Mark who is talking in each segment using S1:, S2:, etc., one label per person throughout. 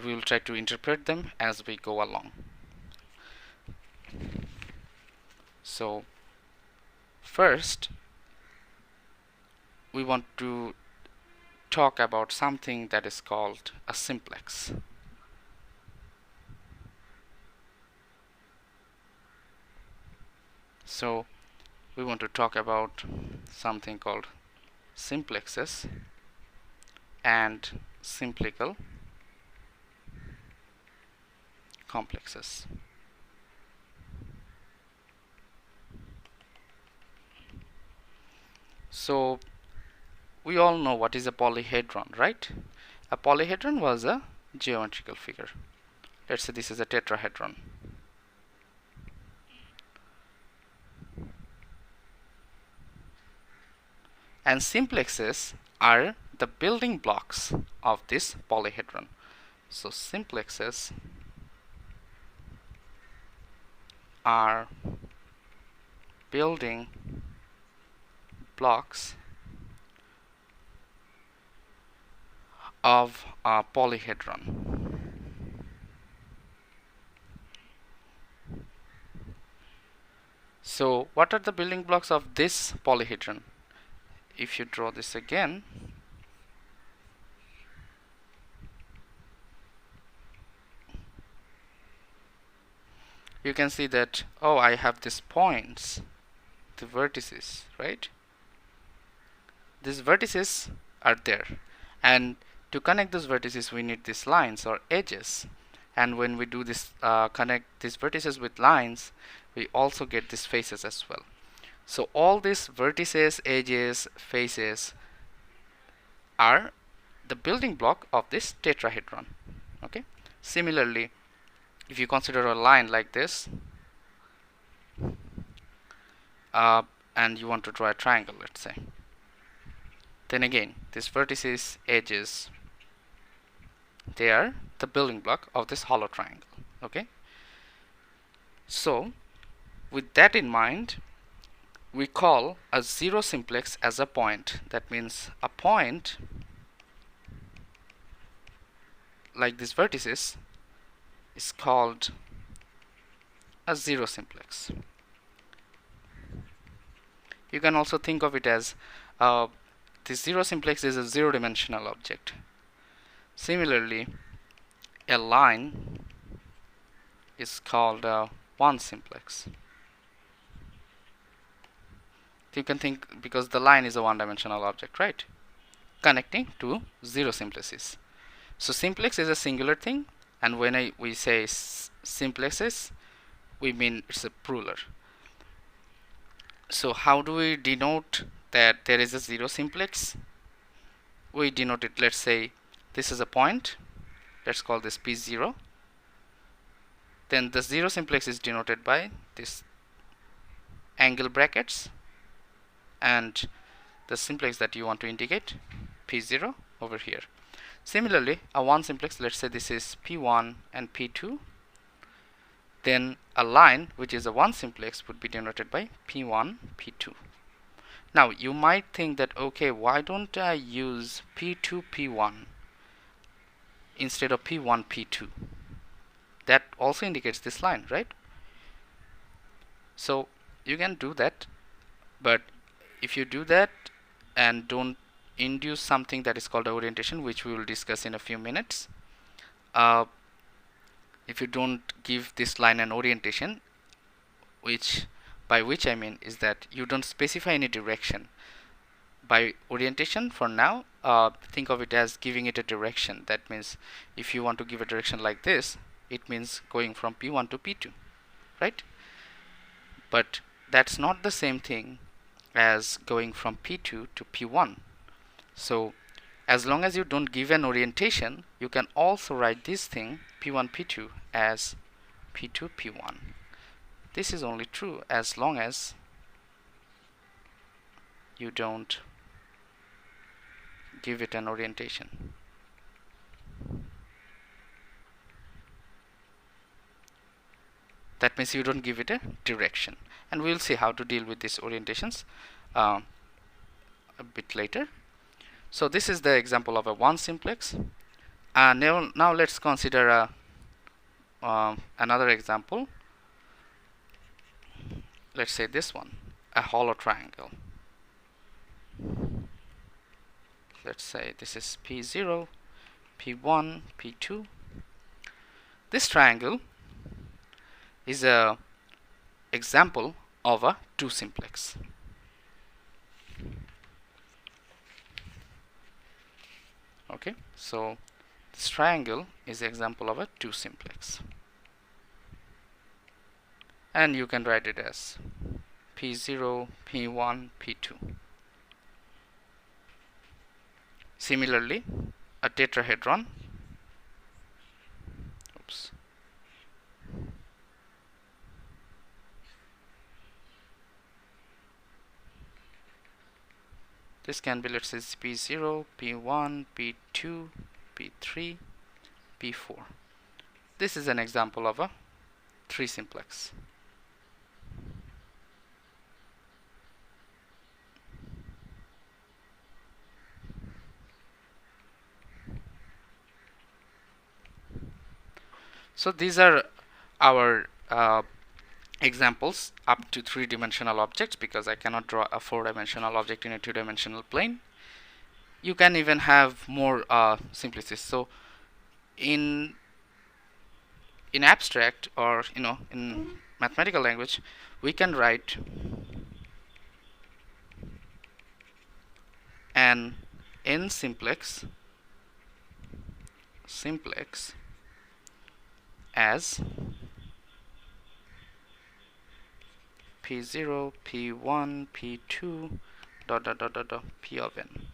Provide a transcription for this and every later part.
S1: and we will try to interpret them as we go along. So first we want to talk about something that is called a simplex. So we want to talk about something called simplexes and simplical complexes. So we all know what is a polyhedron, right? A polyhedron was a geometrical figure. Let's say this is a tetrahedron. And simplexes are the building blocks of this polyhedron. So simplexes are building blocks of a polyhedron. So what are the building blocks of this polyhedron? If you draw this again, you can see that, oh, I have these points, the vertices, right? These vertices are there, and to connect those vertices we need these lines or edges, and when we do this connect these vertices with lines, we also get these faces as well. So all these vertices, edges, faces are the building block of this tetrahedron. Okay. Similarly, if you consider a line like this, and you want to draw a triangle, let's say, then again these vertices, edges, they are the building block of this hollow triangle. Okay. So with that in mind, we call a zero simplex as a point. That means a point like these vertices is called a zero simplex. You can also think of it as this zero simplex is a zero-dimensional object. Similarly, a line is called a one simplex. You can think, because the line is a one-dimensional object, right? Connecting to zero simplexes. So simplex is a singular thing, and when we say simplexes, we mean it's a plural. So how do we denote that there is a zero simplex? We denote it, let's say this is a point, let's call this P0. Then the zero simplex is denoted by this angle brackets, and the simplex that you want to indicate, P0, over here. Similarly, a one simplex, let's say this is P1 and P2. Then a line which is a one simplex would be denoted by P1, P2. Now you might think that, okay, why don't I use P2, P1 instead of P1, P2? That also indicates this line, right? So you can do that, but if you do that and don't induce something that is called orientation, which we will discuss in a few minutes, if you don't give this line an orientation, by which I mean is that you don't specify any direction. By orientation, for now, think of it as giving it a direction. That means if you want to give a direction like this, it means going from P1 to P2, right? But that's not the same thing as going from P2 to P1. So as long as you don't give an orientation, you can also write this thing P1, P2 as P2, P1. This is only true as long as you don't give it an orientation. That means you don't give it a direction, and we'll see how to deal with these orientations a bit later. So this is the example of a one simplex. Now let's consider another example. Let's say this one, a hollow triangle. Let's say this is P0, P1, P2. This triangle is a example of a 2-simplex. Okay, so this triangle is an example of a 2-simplex. And you can write it as P0, P1, P2. Similarly, a tetrahedron. Oops. This can be, let's say, P0, P1, P2, P3, P4. This is an example of a 3-simplex. So these are our examples up to 3-dimensional objects, because I cannot draw a 4-dimensional object in a 2-dimensional plane. You can even have more simplices. So in abstract, or in mathematical language, we can write an n simplex as P0, P1, P2, dot dot dot dot dot P of n,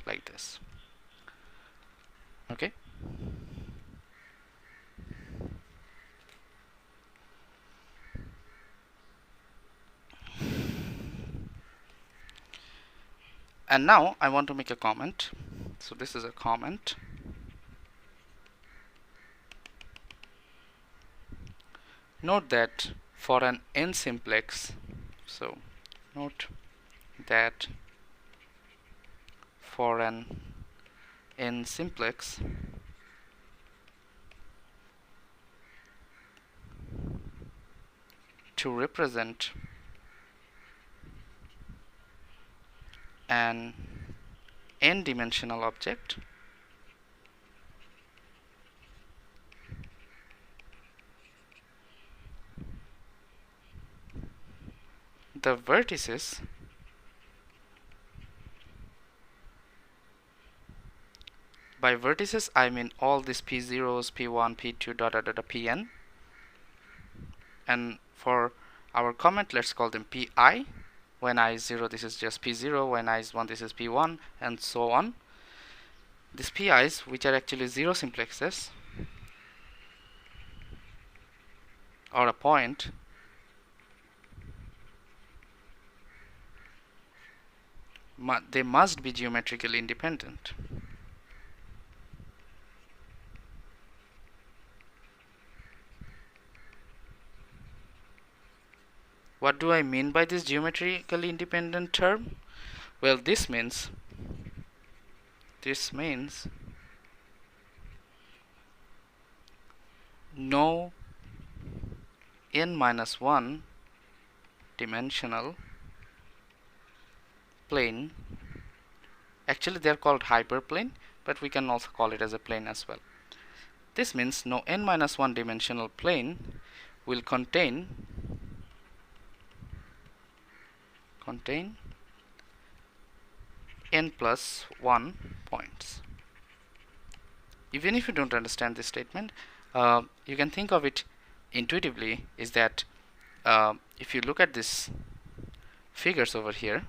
S1: like this. Okay. And now I want to make a comment. So this is a comment. Note that for an n simplex, so note that for an n simplex, to represent an n-dimensional object, the vertices by vertices I mean all these P0s, P1, P2, dot dot dot Pn, and for our comment let's call them Pi. When I is 0, this is just P0, when I is 1, this is P1, and so on. These Pi's, which are actually 0-simplexes, or a point, they must be geometrically independent. What do I mean by this geometrically independent term? Well, this means no n-1 dimensional plane. Actually they are called hyperplane, but we can also call it as a plane as well. This means no n-1 dimensional plane will contain n plus 1 points. Even if you don't understand this statement, you can think of it intuitively, is that if you look at these figures over here,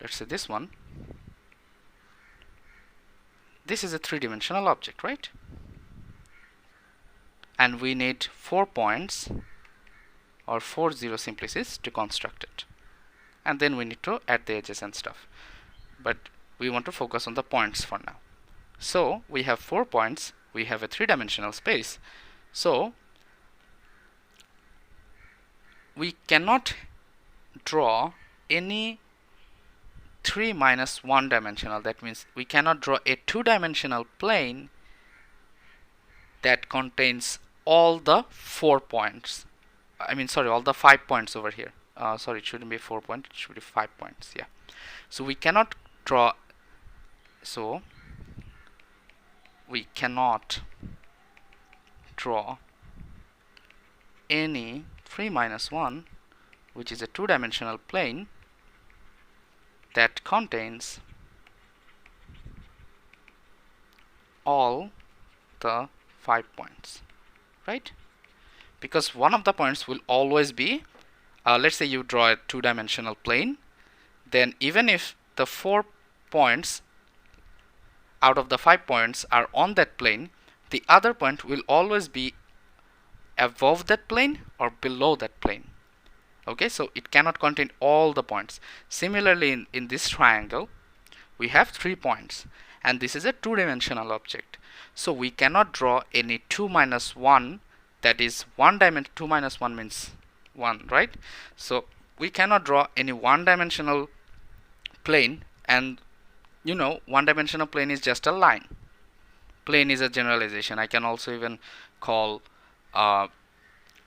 S1: let's say this one, this is a 3-dimensional object, right? And we need 4 points or 4 0-simplices to construct it, and then we need to add the edges and stuff, but we want to focus on the points for now. So we have 4 points, we have a 3-dimensional space, so we cannot draw any 3 minus 1 dimensional. That means we cannot draw a two-dimensional plane that contains all the 4 points. I mean, sorry, all the 5 points over here. Sorry, it shouldn't be 4 points, it should be 5 points. Yeah. So we cannot draw, so we cannot draw any 3 minus 1, which is a two-dimensional plane that contains all the 5 points, right? Because one of the points will always be, let's say you draw a two-dimensional plane, then even if the 4 points out of the 5 points are on that plane, the other point will always be above that plane or below that plane. Okay, so it cannot contain all the points. Similarly, in this triangle, we have 3 points, and this is a two-dimensional object. So we cannot draw any 2 minus 1, that is 1 dimension. 2 minus 1 means 1, right? So we cannot draw any one-dimensional plane, and you know, one-dimensional plane is just a line. Plane is a generalization. I can also even call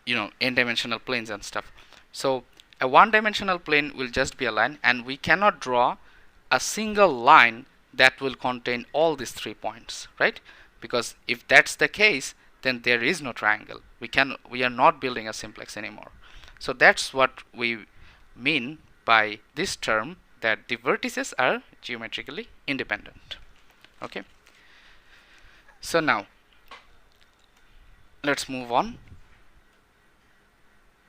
S1: you know, n-dimensional planes and stuff. So a one-dimensional plane will just be a line, and we cannot draw a single line that will contain all these 3 points, right? Because if that's the case, then there is no triangle. We are not building a simplex anymore. So that's what we mean by this term, that the vertices are geometrically independent. Okay, so now let's move on.